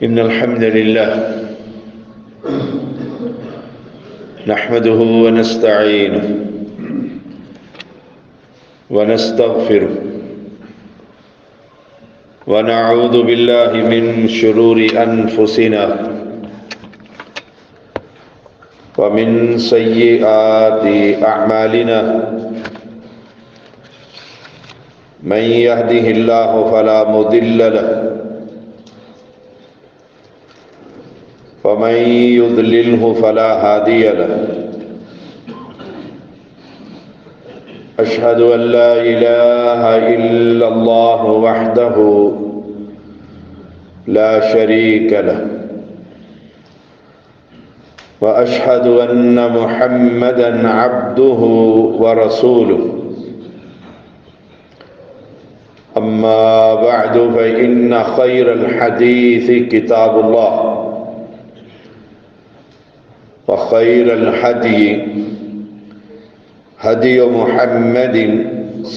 إن الحمد لله نحمده ونستعينه ونستغفره ونعوذ بالله من شرور أنفسنا ومن سيئات أعمالنا من يهده الله فلا مضل له ومن يضلله فلا هادي له أشهد أن لا إله إلا الله وحده لا شريك له وأشهد أن محمدًا عبده ورسوله أما بعد فإن خير الحديث كتاب الله وخير الهدي هدي محمد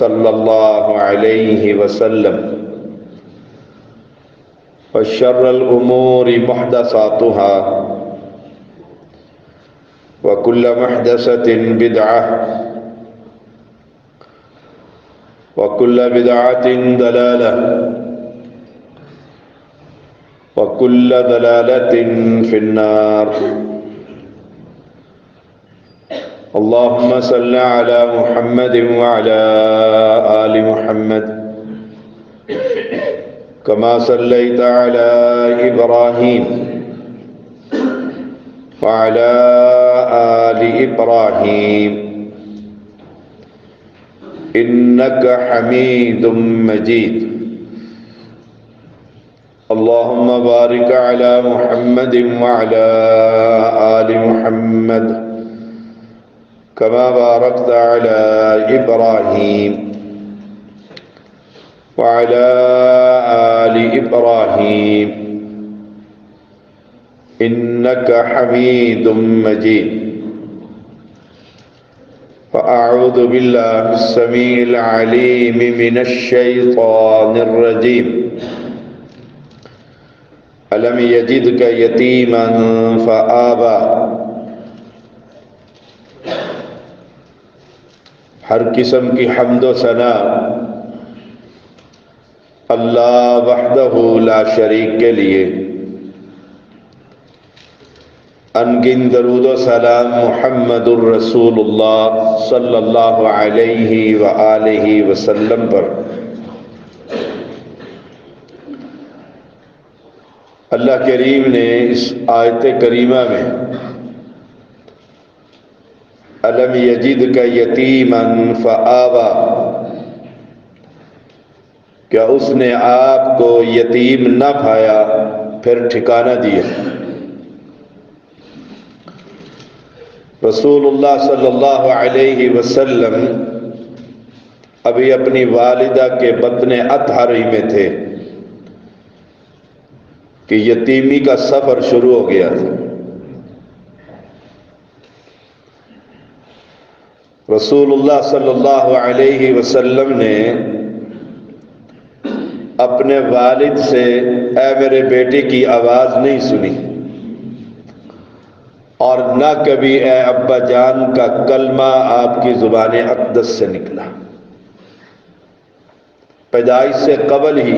صلى الله عليه وسلم وشر الأمور محدثاتها وكل محدثة بدعة وكل بدعة ضلالة وكل ضلالة في النار اللهم صل على محمد وعلى آل محمد كما صليت على إبراهيم وعلى آل إبراهيم إنك حميد مجيد اللهم بارك على محمد وعلى آل محمد كما باركت على إبراهيم وعلى آل إبراهيم إنك حميد مجيد فأعوذ بالله السميع العليم من الشيطان الرجيم ألم يجدك يتيما فآوى ہر قسم کی حمد و ثنا اللہ وحدہ لا شریک کے لیے، انگن درود و سلام محمد الرسول اللہ صلی اللہ علیہ وآلہ وسلم پر۔ اللہ کریم نے اس آیت کریمہ میں الم یجدک یتیما فآوی، کیا اس نے آپ کو یتیم نہ پایا پھر ٹھکانہ دیا۔ رسول اللہ صلی اللہ علیہ وسلم ابھی اپنی والدہ کے بطن اطہری میں تھے کہ یتیمی کا سفر شروع ہو گیا تھا۔ رسول اللہ صلی اللہ علیہ وسلم نے اپنے والد سے اے میرے بیٹے کی آواز نہیں سنی، اور نہ کبھی اے ابا جان کا کلمہ آپ کی زبان اقدس سے نکلا۔ پیدائش سے قبل ہی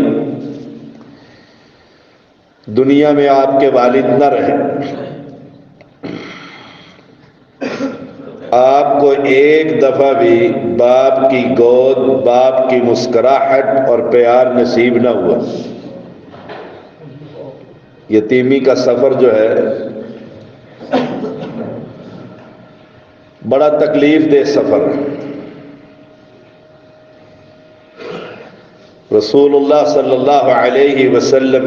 دنیا میں آپ کے والد نہ رہے، آپ کو ایک دفعہ بھی باپ کی گود، باپ کی مسکراہٹ اور پیار نصیب نہ ہوا۔ یتیمی کا سفر جو ہے بڑا تکلیف دہ سفر ہے۔ رسول اللہ صلی اللہ علیہ وسلم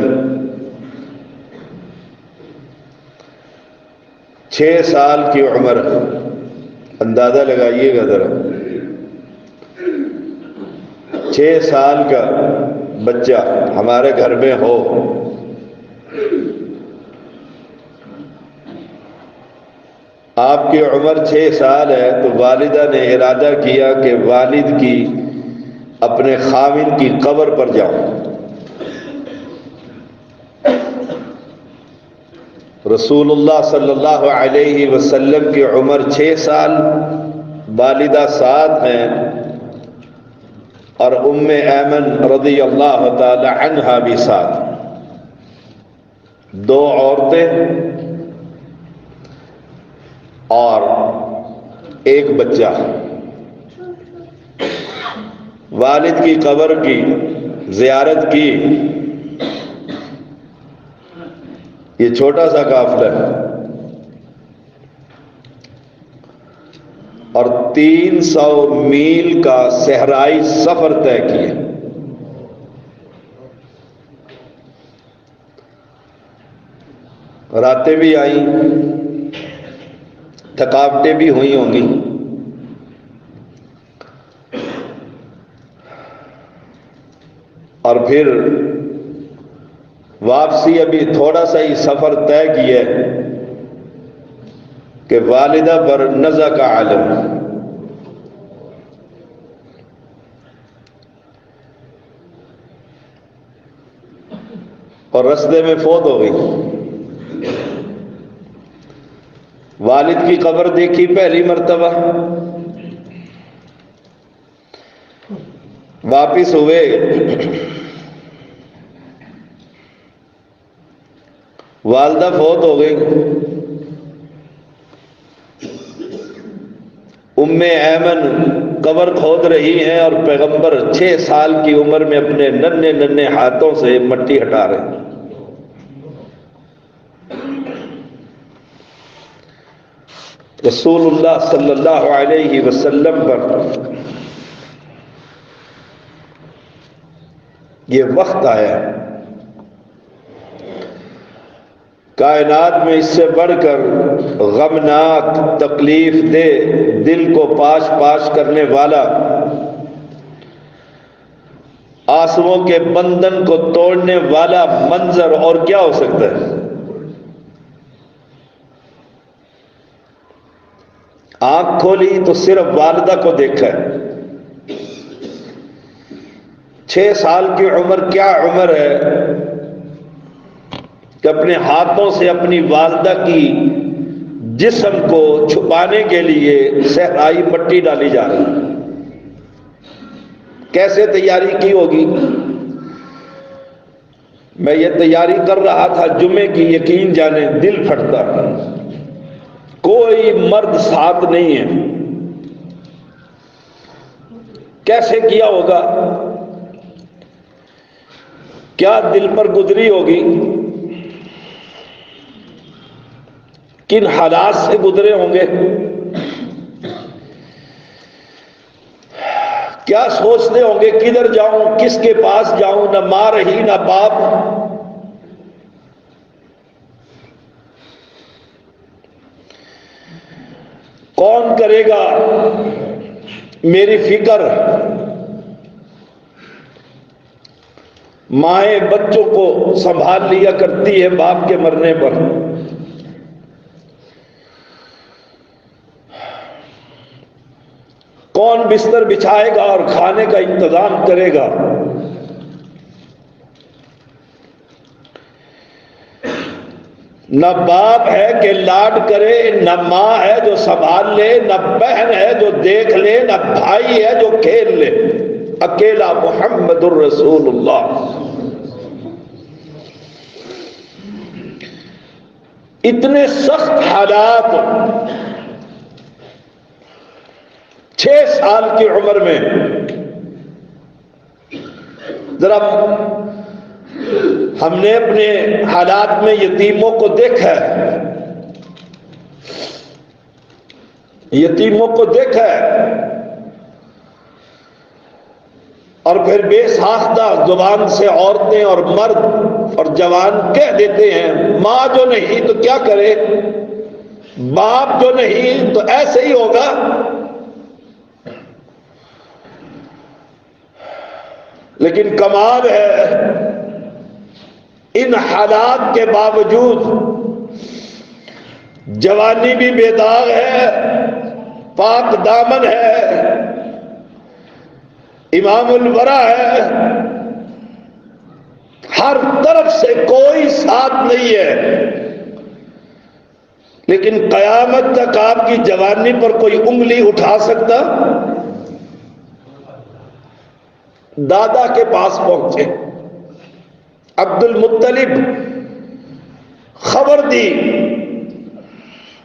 6 سال کی عمر، اندازہ لگائیے گا ذرا، 6 سال کا بچہ ہمارے گھر میں ہو، آپ کی عمر 6 سال ہے تو والدہ نے ارادہ کیا کہ والد کی اپنے خاوند کی قبر پر جاؤں۔ رسول اللہ صلی اللہ علیہ وسلم کی عمر 6 سال، والدہ 7 ہیں، اور ام ایمن رضی اللہ تعالی عنہا بھی 7، 2 عورتیں اور 1 بچہ۔ والد کی قبر کی زیارت کی یہ چھوٹا سا قافلہ ہے، اور 300 میل کا صحرائی سفر طے کیا۔ راتیں بھی آئیں، تھکاوٹیں بھی ہوئی ہوں گی، اور پھر واپسی ابھی تھوڑا سا ہی سفر طے کیا کہ والدہ پر نزع کا عالم، اور رستے میں فوت ہو گئی۔ والد کی قبر دیکھی پہلی مرتبہ، واپس ہوئے، والدہ فوت ہو گئی۔ ام ایمن قبر کھود رہی ہیں اور پیغمبر 6 سال کی عمر میں اپنے ننھے ننھے ہاتھوں سے مٹی ہٹا رہے ہیں۔ رسول اللہ صلی اللہ علیہ وسلم پر یہ وقت آیا، کائنات میں اس سے بڑھ کر غمناک، تکلیف دہ، دل کو پاش پاش کرنے والا، آنسوؤں کے بندھن کو توڑنے والا منظر اور کیا ہو سکتا ہے؟ آنکھ کھولی تو صرف والدہ کو دیکھا ہے۔ 6 سال کی عمر کیا عمر ہے کہ اپنے ہاتھوں سے اپنی والدہ کی جسم کو چھپانے کے لیے صحرائی مٹی ڈالی جا رہی ہے۔ کیسے تیاری کی ہوگی؟ میں یہ تیاری کر رہا تھا جمعے کی، یقین جانے دل پھٹتا، کوئی مرد ساتھ نہیں ہے، کیسے کیا ہوگا؟ کیا دل پر گزری ہوگی؟ کن حالات سے گزرے ہوں گے؟ کیا سوچتے ہوں گے کدھر جاؤں، کس کے پاس جاؤں؟ نہ ماں رہی نہ باپ، کون کرے گا میری فکر؟ مائیں بچوں کو سنبھال لیا کرتی ہے باپ کے مرنے پر، کون بستر بچھائے گا اور کھانے کا انتظام کرے گا؟ نہ باپ ہے کہ لاڈ کرے، نہ ماں ہے جو سنبھال لے، نہ بہن ہے جو دیکھ لے، نہ بھائی ہے جو کھیل لے، اکیلا محمد الرسول اللہ۔ اتنے سخت حالات 6 سال کی عمر میں، ذرا ہم نے اپنے حالات میں یتیموں کو دیکھا ہے، یتیموں کو دیکھا ہے، اور پھر بے ساختہ زبان سے عورتیں اور مرد اور جوان کہہ دیتے ہیں ماں جو نہیں تو کیا کرے، باپ جو نہیں تو ایسے ہی ہوگا۔ لیکن کمال ہے، ان حالات کے باوجود جوانی بھی بے داغ ہے، پاک دامن ہے، امام الورا ہے، ہر طرف سے کوئی ساتھ نہیں ہے، لیکن قیامت تک آپ کی جوانی پر کوئی انگلی اٹھا سکتا؟ دادا کے پاس پہنچے، عبد المطلب، خبر دی،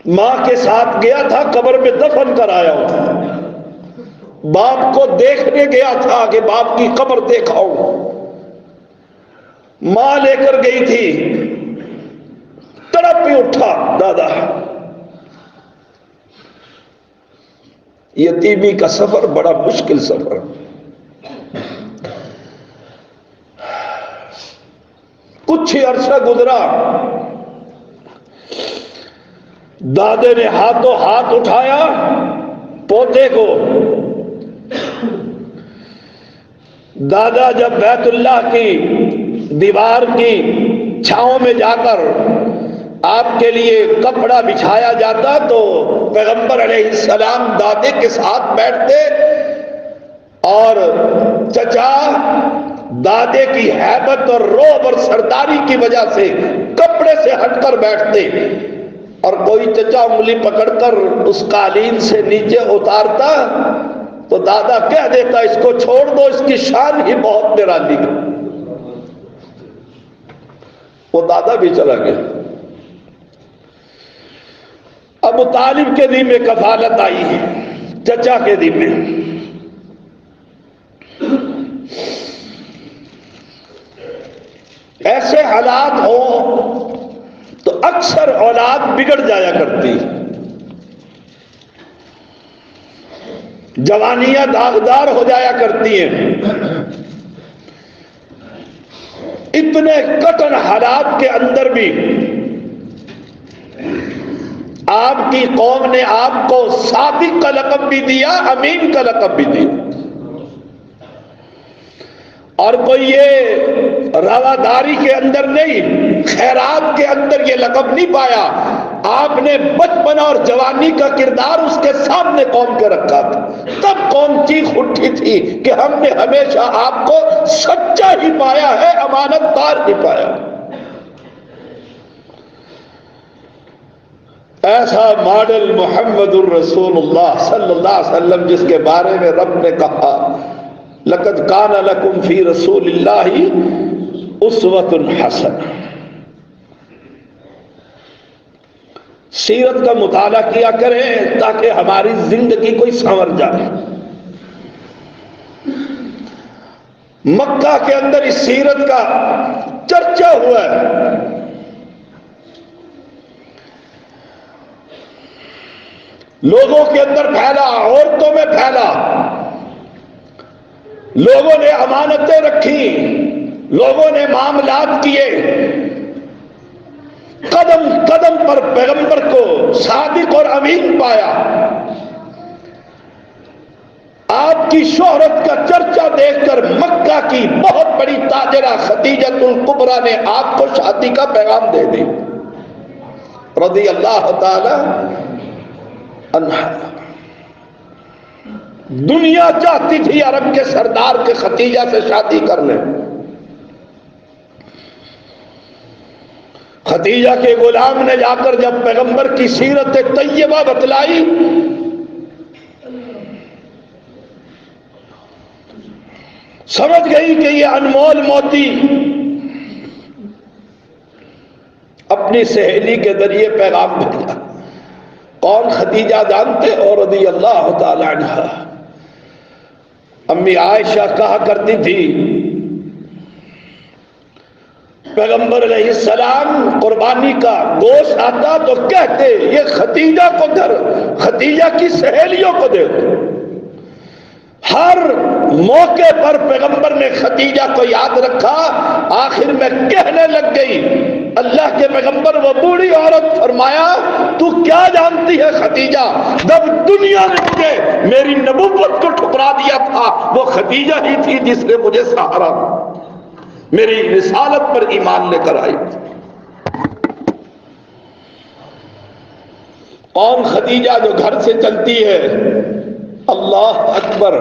ماں کے ساتھ گیا تھا، قبر میں دفن کر آیا ہوں، باپ کو دیکھنے گیا تھا کہ باپ کی قبر دیکھاؤں، ماں لے کر گئی تھی، تڑپ پہ اٹھا دادا۔ یتیمی کا سفر بڑا مشکل سفر، کچھ ہی عرصہ گزرا، دادے نے ہاتھوں ہاتھ اٹھایا پوتے کو۔ دادا جب بیت اللہ کی دیوار کی چھاؤں میں جا کر آپ کے لیے کپڑا بچھایا جاتا تو پیغمبر علیہ السلام دادے کے ساتھ بیٹھتے اور چچا دادے کی ہیبت اور رعب اور سرداری کی وجہ سے کپڑے سے ہٹ کر بیٹھتے، اور کوئی چچا انگلی پکڑ کر اس قالین سے نیچے اتارتا تو دادا کہہ دیتا اس کو چھوڑ دو، اس کی شان ہی بہت نرالی ہے۔ وہ دادا بھی چلا گیا۔ ابو طالب کے ذمہ کفالت آئی ہے، چچا کے ذمہ۔ ایسے حالات ہوں تو اکثر اولاد بگڑ جایا کرتی، جوانیاں داغدار ہو جایا کرتی ہیں۔ اتنے کٹن حالات کے اندر بھی آپ کی قوم نے آپ کو صادق کا لقب بھی دیا، امین کا لقب بھی دیا، اور کوئی یہ رواداری کے اندر نہیں، خیرات کے اندر یہ لقب نہیں پایا۔ آپ نے بچپن اور جوانی کا کردار اس کے سامنے قوم کے رکھا تھا، تب قوم چیخ اٹھی تھی کہ ہم نے ہمیشہ آپ کو سچا ہی پایا ہے، امانت دار ہی پایا۔ ایسا ماڈل محمد الرسول اللہ صلی اللہ علیہ وسلم، جس کے بارے میں رب نے کہا لقد کان لکم فی رسول اللہ اسوۃ حسنہ۔ سیرت کا مطالعہ کیا کریں تاکہ ہماری زندگی کوئی سنور جائے۔ مکہ کے اندر اس سیرت کا چرچا ہوا ہے، لوگوں کے اندر پھیلا، عورتوں میں پھیلا، لوگوں نے امانتیں رکھی، لوگوں نے معاملات کیے، قدم قدم پر پیغمبر کو صادق اور امین پایا۔ آپ کی شہرت کا چرچا دیکھ کر مکہ کی بہت بڑی تاجرہ خدیجۃ الکبریٰ نے آپ کو شادی کا پیغام دے دی رضی اللہ تعالی عنہا۔ دنیا چاہتی تھی عرب کے سردار کے خدیجہ سے شادی کر لیں۔ خدیجہ کے غلام نے جا کر جب پیغمبر کی سیرت طیبہ بتلائی، سمجھ گئی کہ یہ انمول موتی اپنی سہیلی کے ذریعے پیغام بھیجا۔ کون؟ خدیجہ جانتے اور رضی اللہ تعالی عنہا۔ امی عائشہ کہا کرتی تھی پیغمبر علیہ السلام قربانی کا گوشت آتا تو کہتے یہ خدیجہ کو در، خدیجہ کی سہیلیوں کو دے دو۔ ہر موقع پر پیغمبر نے خدیجہ کو یاد رکھا۔ آخر میں کہنے لگ گئی اللہ کے پیغمبر، وہ بوڑھی عورت، فرمایا تو کیا جانتی ہے خدیجہ؟ جب دنیا نے مجھے میری نبوت کو ٹھکرا دیا تھا وہ خدیجہ ہی تھی جس نے مجھے سہارا، میری رسالت پر ایمان لے کر آئی۔ کون خدیجہ جو گھر سے چلتی ہے؟ اللہ اکبر!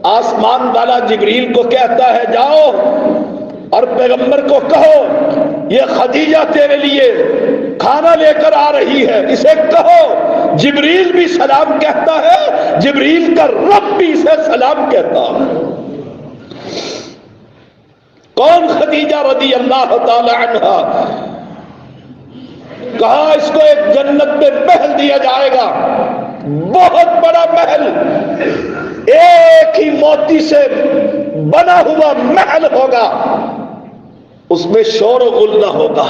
آسمان والا جبریل کو کہتا ہے جاؤ اور پیغمبر کو کہو یہ خدیجہ تیرے لیے کھانا لے کر آ رہی ہے، اسے کہو جبریل بھی سلام کہتا ہے، جبریل کا رب بھی اسے سلام کہتا ہے۔ کون؟ خدیجہ رضی اللہ تعالی عنہا۔ کہا اس کو ایک جنت میں محل دیا جائے گا، بہت بڑا محل، ایک ہی موتی سے بنا ہوا محل ہوگا، اس میں شور و غل نہ ہوگا۔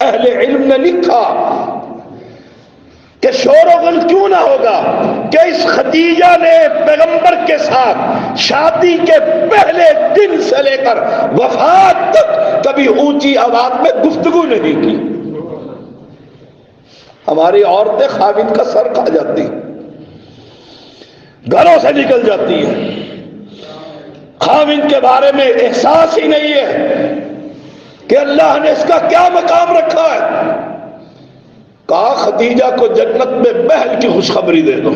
اہل علم نے لکھا کہ شور و غل کیوں نہ ہوگا کہ اس خدیجہ نے پیغمبر کے ساتھ شادی کے پہلے دن سے لے کر وفات تک کبھی اونچی آواز میں گفتگو نہیں کی۔ ہماری عورتیں خاوند کا سر کھا جاتی، گھروں سے نکل جاتی ہیں، خاوند کے بارے میں احساس ہی نہیں ہے کہ اللہ نے اس کا کیا مقام رکھا ہے۔ کہا خدیجہ کو جنت میں محل کی خوشخبری دے دو،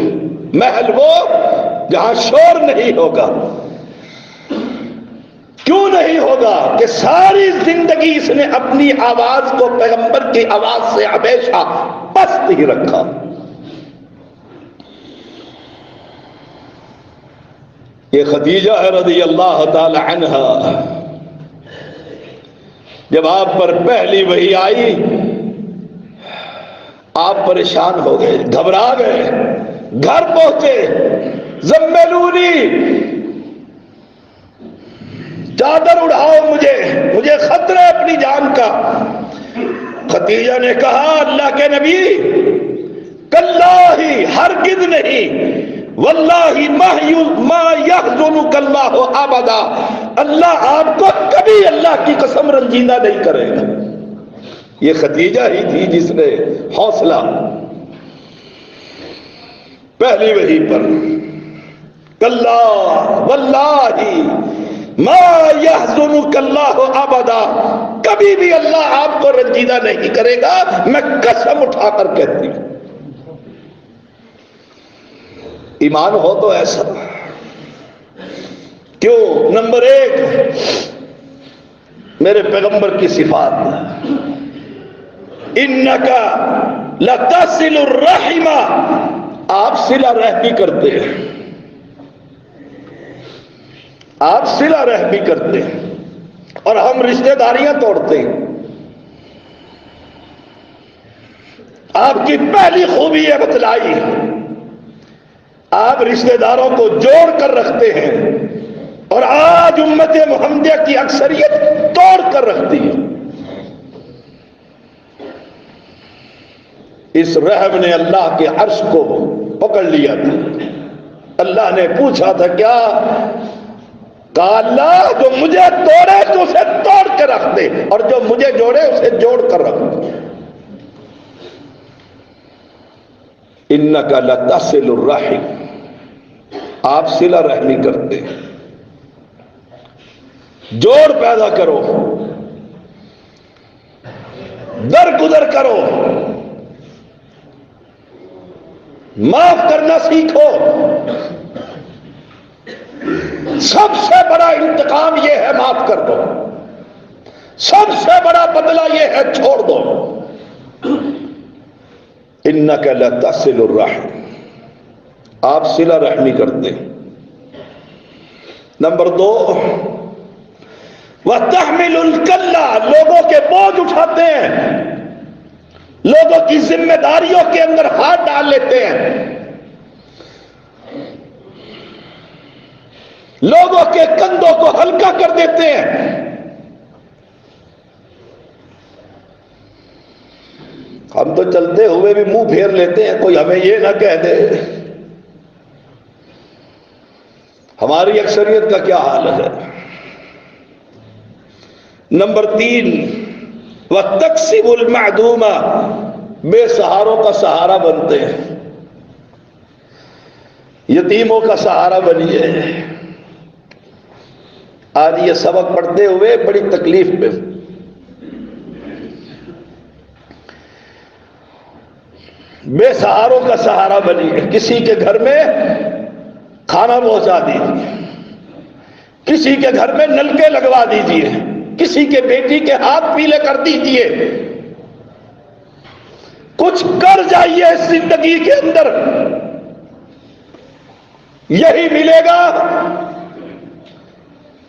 محل وہ جہاں شور نہیں ہوگا۔ کیوں نہیں ہوگا کہ ساری زندگی اس نے اپنی آواز کو پیغمبر کی آواز سے ہمیشہ پست ہی رکھا۔ یہ خدیجہ رضی اللہ تعالی عنہا، جب آپ پر پہلی وحی آئی آپ پریشان ہو گئے، گھبرا گئے، گھر پہنچے، زملونی، چادر اڑاؤ مجھے خطرہ ہے اپنی جان کا۔ خدیجہ نے کہا اللہ کے نبی کاللہ ہرگز نہیں، واللہ ما یحزنک اللہ ابدا، اللہ آپ کو کبھی اللہ کی قسم رنجیدہ نہیں کرے گا۔ یہ خدیجہ ہی تھی جس نے حوصلہ پہلی وحی پر کلا واللہ ما یحزنک اللہ ابدا، کبھی بھی اللہ آپ کو رنجیدہ نہیں کرے گا، میں قسم اٹھا کر کہتی ہوں۔ ایمان ہو تو ایسا کیوں؟ نمبر ایک میرے پیغمبر کی صفات، انکا لتصل الرحم، آپ صلہ رحمی کرتے ہیں، آپ صلہ رحمی کرتے ہیں، اور ہم رشتہ داریاں توڑتے ہیں۔ آپ کی پہلی خوبی یہ بتلائی، آپ رشتہ داروں کو جوڑ کر رکھتے ہیں، اور آج امت محمدیہ کی اکثریت توڑ کر رکھتی ہے۔ اس رحم نے اللہ کے عرش کو پکڑ لیا تھا۔ اللہ نے پوچھا تھا کیا؟ کہا اللہ جو مجھے توڑے تو اسے توڑ کے رکھ دے، اور جو مجھے جوڑے اسے جوڑ کر رکھ دے۔ انک لتصل الرحم، آپ صلہ رحمی کرتے، جوڑ پیدا کرو، درگزر کرو، معاف کرنا سیکھو۔ سب سے بڑا انتقام یہ ہے معاف کر دو، سب سے بڑا بدلہ یہ ہے چھوڑ دو۔ انک لتصل الرحم، آپ صلہ رحمی کرتے۔ نمبر دو وتحمل الکلہ، لوگوں کے بوجھ اٹھاتے ہیں، لوگوں کی ذمہ داریوں کے اندر ہاتھ ڈال لیتے ہیں، لوگوں کے کندھوں کو ہلکا کر دیتے ہیں۔ ہم تو چلتے ہوئے بھی منہ پھیر لیتے ہیں، کوئی ہمیں یہ نہ کہہ دے۔ ہماری اکثریت کا کیا حال ہے؟ نمبر تین وَتَكْسِبُ الْمَعْدُومَ، بے سہاروں کا سہارا بنتے ہیں، یتیموں کا سہارا بنیے۔ آج یہ سبق پڑھتے ہوئے بڑی تکلیف میں، بے سہاروں کا سہارا بنیے۔ کسی کے گھر میں کھانا پہنچا دیجیے، کسی کے گھر میں نلکے لگوا دیجئے، کسی کے بیٹی کے ہاتھ پیلے کر دیجئے، کچھ کر جائیے اس زندگی کے اندر، یہی ملے گا،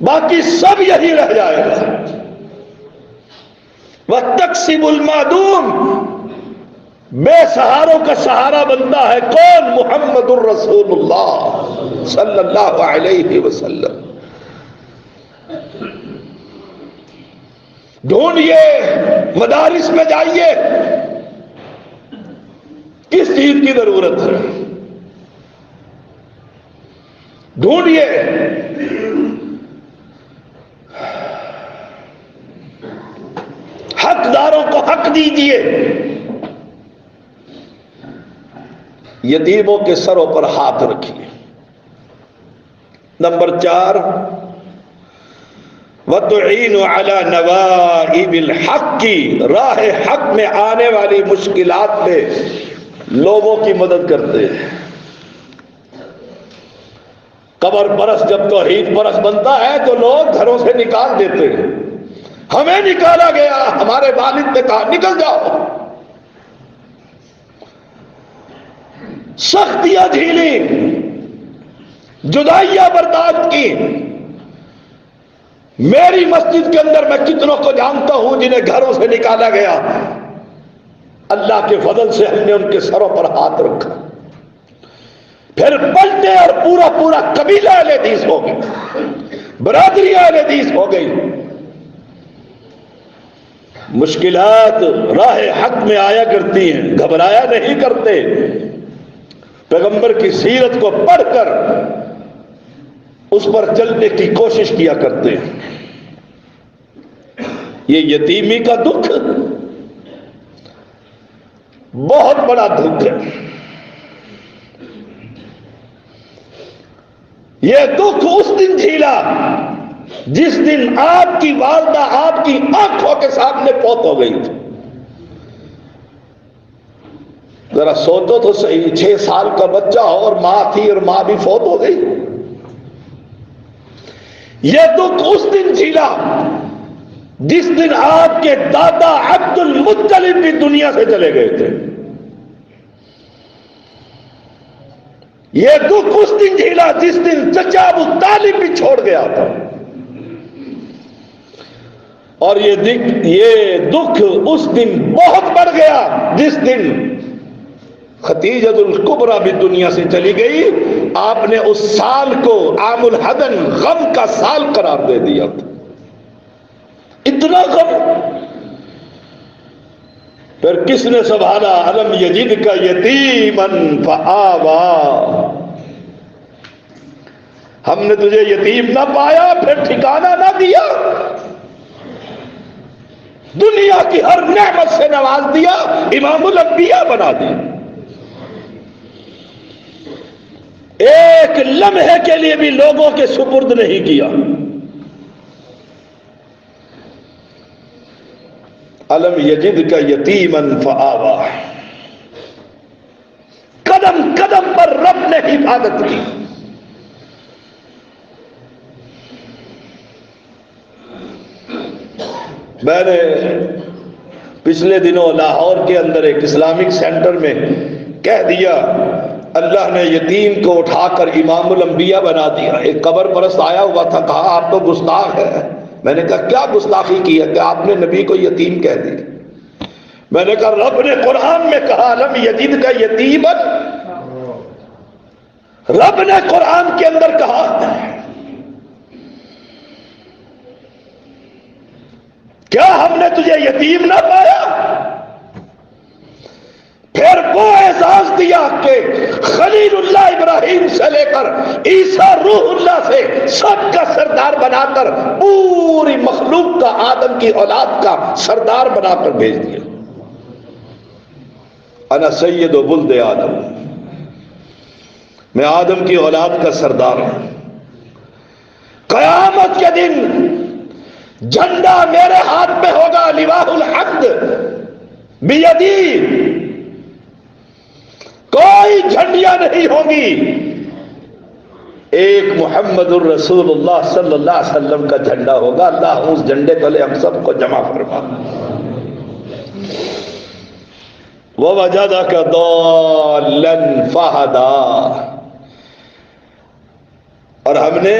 باقی سب یہی رہ جائے گا۔ وَتَقْسِمُ الْمَعْدُومُ، بے سہاروں کا سہارا بنتا ہے کون؟ محمد الرسول اللہ صلی اللہ علیہ وسلم۔ ڈھونڈیے، مدارس میں جائیے، کس چیز کی ضرورت ہے، ڈھونڈیے۔ حقداروں کو حق دیجیے، یتیموں کے سروں پر ہاتھ رکھیے۔ نمبر 4، وَتُعِينُ عَلَى نَوَائِبِ الْحَقِّ، راہ حق میں آنے والی مشکلات میں لوگوں کی مدد کرتے ہیں۔ قبر پرست جب توحید پرست بنتا ہے تو لوگ گھروں سے نکال دیتے ہیں، ہمیں نکالا گیا، ہمارے والد نے کہا نکل جاؤ، سختیاں جھیلی، جدائیاں برداشت کی۔ میری مسجد کے اندر میں کتنوں کو جانتا ہوں جنہیں گھروں سے نکالا گیا، اللہ کے فضل سے ہم نے ان کے سروں پر ہاتھ رکھا، پھر پلٹے اور پورا پورا قبیلہ اہل حدیث ہو گئی، برادری اہل حدیث ہو گئی۔ مشکلات راہ حق میں آیا کرتی ہیں، گھبرایا نہیں کرتے، پیغمبر کی سیرت کو پڑھ کر اس پر چلنے کی کوشش کیا کرتے ہیں۔ یہ یتیمی کا دکھ بہت بڑا دکھ ہے، یہ دکھ اس دن جھیلا جس دن آپ کی والدہ آپ کی آنکھوں کے سامنے فوت ہو گئی تھی۔ ذرا سوچو تو صحیح، 6 سال کا بچہ ہو اور ماں تھی اور ماں بھی فوت ہو گئی۔ یہ دکھ اس دن جھیلا جس دن آپ کے دادا عبد المطلب بھی دنیا سے چلے گئے تھے۔ یہ دکھ اس دن جھیلا جس دن چچا ابو طالب بھی چھوڑ گیا تھا، اور یہ دکھ اس دن بہت بڑھ گیا جس دن خدیجۃ الکبریٰ بھی دنیا سے چلی گئی۔ آپ نے اس سال کو عام الحزن، غم کا سال قرار دے دیا تھا، اتنا غم۔ پھر کس نے سنبھالا؟ الم یجدک یتیما فآویٰ، ہم نے تجھے یتیم نہ پایا پھر ٹھکانہ نہ دیا، دنیا کی ہر نعمت سے نواز دیا، امام الانبیاء بنا دیا، ایک لمحے کے لیے بھی لوگوں کے سپرد نہیں کیا۔ الم یجدک یتیما فآویٰ، قدم قدم پر رب نے حفاظت کی۔ میں نے پچھلے دنوں لاہور کے اندر ایک اسلامک سینٹر میں کہہ دیا، اللہ نے یتیم کو اٹھا کر امام الانبیاء بنا دیا۔ ایک قبر پرست آیا ہوا تھا، کہا آپ تو گستاخ ہے۔ میں نے کہا کیا گستاخی کی ہے کہ آپ نے نبی کو یتیم کہہ دیا؟ میں نے کہا رب نے قرآن میں کہا الم یجدک یتیما، رب نے قرآن کے اندر کہا کیا ہم نے تجھے یتیم نہ پایا؟ پھر وہ اعزاز دیا کہ خلیل اللہ ابراہیم سے لے کر عیسیٰ روح اللہ سے سب کا سردار بنا کر پوری مخلوق کا، آدم کی اولاد کا سردار بنا کر بھیج دیا۔ انا سید ولد آدم، میں آدم کی اولاد کا سردار ہوں۔ قیامت کے دن جھنڈا میرے ہاتھ میں ہوگا، لواء الحمد بیدی، کوئی جھنڈیاں نہیں ہوگی، ایک محمد الرسول اللہ صلی اللہ علیہ وسلم کا جھنڈا ہوگا. اللہ اس جھنڈے تلے ہم سب کو جمع فرما. وَوَجَدَكَ ضَالًّا فَهَدَىٰ، اور ہم نے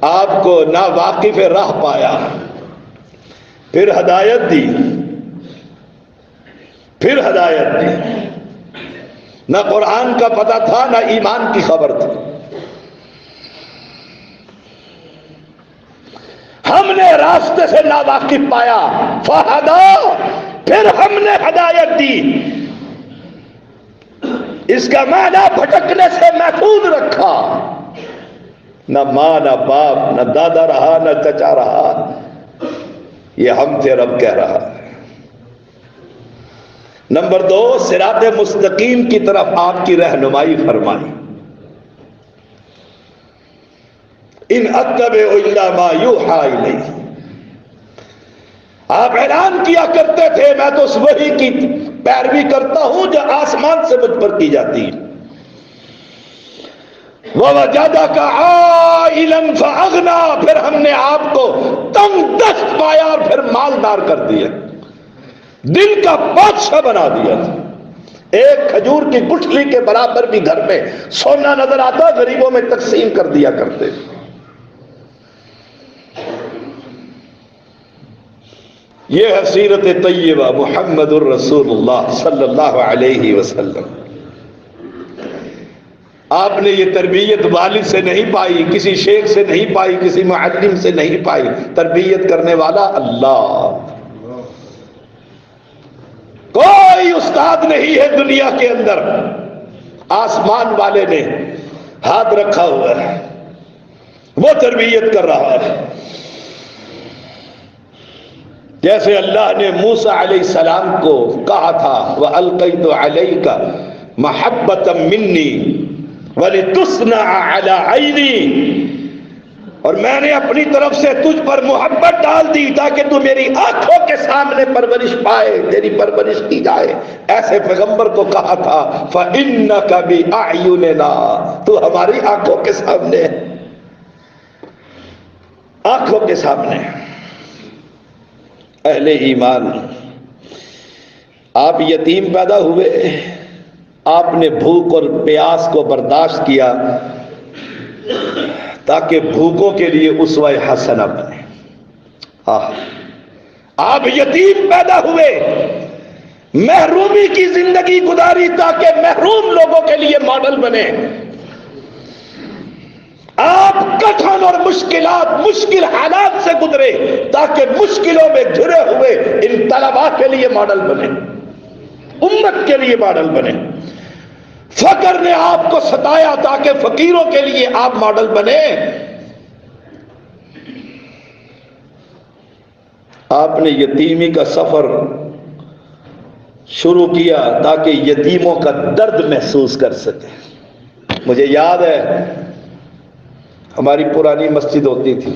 آپ کو ناواقف راہ پایا پھر ہدایت دی. پھر ہدایت دی. نہ قرآن کا پتہ تھا نہ ایمان کی خبر تھی. ہم نے راستے سے ناواقف پایا، فہدا، پھر ہم نے ہدایت دی. اس کا معنی بھٹکنے سے محفوظ رکھا. نہ ماں نہ باپ نہ دادا رہا نہ چچا رہا. یہ ہم تھے، رب کہہ رہا ہے. نمبر 2، صراط مستقیم کی طرف آپ کی رہنمائی فرمائی. ان اتبع الا ما یوحی الی، آپ اعلان کیا کرتے تھے میں تو اس وحی کی پیروی کرتا ہوں جو آسمان سے مجھ پر کی جاتی ہے. وَوَجَدَكَ عَائِلًا فَأَغْنَىٰ، پھر ہم نے آپ کو تنگ دست پایا اور پھر مالدار کر دیا، دل کا بادشاہ بنا دیا. ایک کھجور کی گٹھلی کے برابر بھی گھر میں سونا نظر آتا، غریبوں میں تقسیم کر دیا کرتے. یہ ہے سیرت طیبہ محمد الرسول اللہ صلی اللہ علیہ وسلم. آپ نے یہ تربیت والد سے نہیں پائی، کسی شیخ سے نہیں پائی، کسی معلم سے نہیں پائی. تربیت کرنے والا اللہ. کوئی استاد نہیں ہے دنیا کے اندر. آسمان والے نے ہاتھ رکھا ہوا ہے، وہ تربیت کر رہا ہے. جیسے اللہ نے موسیٰ علیہ السلام کو کہا تھا وَأَلْقَيْتُ عَلَيْكَ مَحَبَّةً مِّنِّي وَلِتُصْنَعَ عَلَىٰ عَيْنِي، اور میں نے اپنی طرف سے تجھ پر محبت ڈال دی تاکہ تو میری آنکھوں کے سامنے پرورش پائے، تیری پرورش کی جائے. ایسے پیغمبر کو کہا تھا فَإِنَّكَ بِأَعْيُنِنَا، تو ہماری آنکھوں کے سامنے، آنکھوں کے سامنے. اہل ایمان، آپ یتیم پیدا ہوئے، آپ نے بھوک اور پیاس کو برداشت کیا تاکہ بھوکوں کے لیے اسوہ حسنہ بنے. آپ یتیم پیدا ہوئے، محرومی کی زندگی گزاری تاکہ محروم لوگوں کے لیے ماڈل بنے. آپ کٹھن اور مشکلات، مشکل حالات سے گزرے تاکہ مشکلوں میں گھرے ہوئے ان طلباء کے لیے ماڈل بنے، امت کے لیے ماڈل بنے. فقر نے آپ کو ستایا تاکہ فقیروں کے لیے آپ ماڈل بنے. آپ نے یتیمی کا سفر شروع کیا تاکہ یتیموں کا درد محسوس کر سکے. مجھے یاد ہے ہماری پرانی مسجد ہوتی تھی،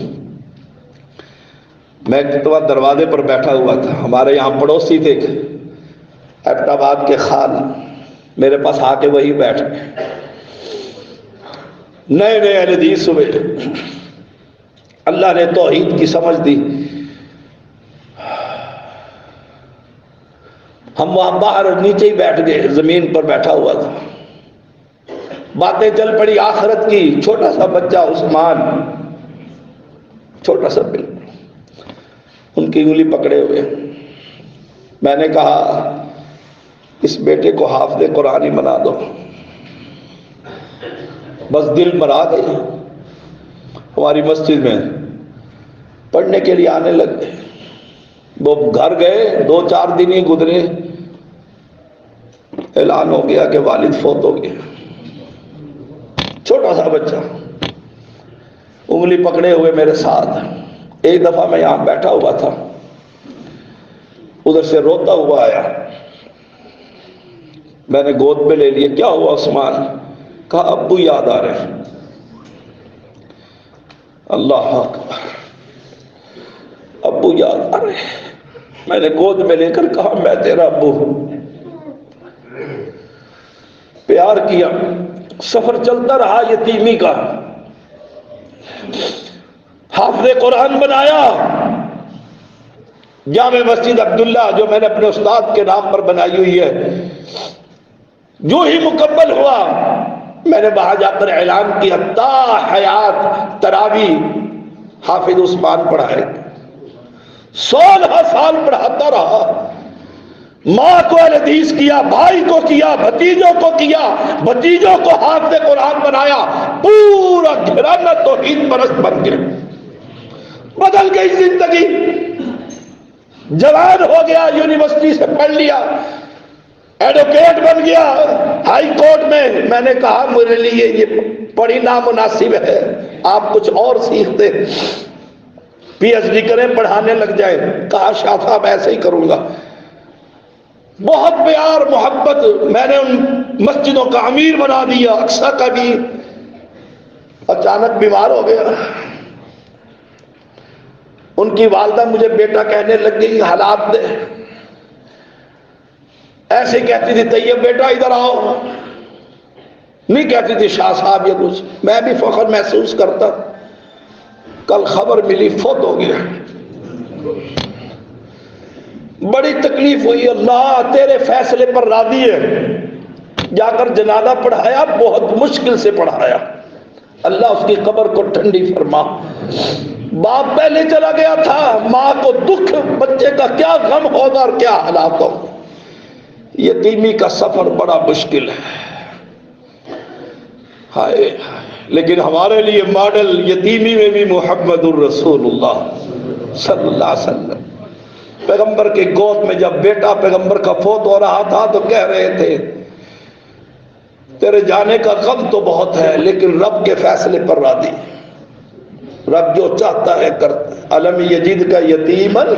میں کتنا دروازے پر بیٹھا ہوا تھا. ہمارے یہاں پڑوسی تھے ایبٹ آباد کے خان، میرے پاس آ کے وہی بیٹھ گئے. نئے نئے اہل حدیث ہوئے، اللہ نے توحید کی سمجھ دی. ہم وہاں باہر نیچے ہی بیٹھ گئے، زمین پر بیٹھا ہوا تھا. باتیں چل پڑی آخرت کی. چھوٹا سا بچہ عثمان، چھوٹا سا بالکل، ان کی انگلی پکڑے ہوئے. میں نے کہا اس بیٹے کو حافظ قرآن ہی بنا دو. بس دل مرا گئی. ہماری مسجد میں پڑھنے کے لیے آنے لگ گئے. وہ گھر گئے، 2-4 دن ہی گزرے، اعلان ہو گیا کہ والد فوت ہو گیا. چھوٹا سا بچہ انگلی پکڑے ہوئے میرے ساتھ. ایک دفعہ میں یہاں بیٹھا ہوا تھا، ادھر سے روتا ہوا آیا. میں نے گود پہ لے لیا. کیا ہوا عثمان؟ کہا ابو یاد آ رہے ہیں. اللہ اکبر، ابو یاد آ رہے ہیں. میں نے گود میں لے کر کہا میں تیرا ابو ہوں. پیار کیا. سفر چلتا رہا یتیمی کا، حافظ قرآن بنایا، جامع مسجد عبداللہ جو میں نے اپنے استاد کے نام پر بنائی ہوئی ہے، جو ہی مکمل ہوا میں نے وہاں جا کر اعلان کیا تا حیات تراوی حافظ عثمان پڑھائے، 16 سال پڑھاتا رہا، ماں کو حدیث کیا، بھائی کو کیا، بھتیجوں کو کیا، بھتیجوں کو حافظ قرآن بنایا، پورا گھرانہ توحید پرست بن گیا، بدل گئی زندگی، جوان ہو گیا، یونیورسٹی سے پڑھ لیا، ایڈوکیٹ بن گیا، ہائی کورٹ میں نے کہا میرے لیے یہ بڑی نامناسب ہے، آپ کچھ اور سیکھتے، پی ایچ ڈی کریں، پڑھانے لگ جائیں، کہا شاہ صاحب ایسے ہی کروں گا، بہت پیار محبت، میں نے ان مسجدوں کا امیر بنا دیا، اقصی کا بھی، اچانک بیمار ہو گیا، ان کی والدہ مجھے بیٹا کہنے لگ گئی، حالات دے، ایسے کہتی تھی طیب بیٹا ادھر آؤ، نہیں کہتی تھی شاہ صاحب یہ کچھ، میں بھی فخر محسوس کرتا، کل خبر ملی فوت ہو گیا، بڑی تکلیف ہوئی، اللہ تیرے فیصلے پر راضی ہے، جا کر جنازہ پڑھایا، بہت مشکل سے پڑھایا، اللہ اس کی قبر کو ٹھنڈی فرما، باپ پہلے چلا گیا تھا، ماں کو دکھ بچے کا کیا غم ہوگا اور کیا حالات ہو، یتیمی کا سفر بڑا مشکل ہے، ہائے لیکن ہمارے لیے ماڈل یتیمی میں بھی محمد الرسول اللہ صلی اللہ علیہ وسلم، پیغمبر کی گود میں جب بیٹا پیغمبر کا فوت ہو رہا تھا تو کہہ رہے تھے تیرے جانے کا غم تو بہت ہے لیکن رب کے فیصلے پر راضی، رب جو چاہتا ہے کرتا، علم یجید کا یتیمن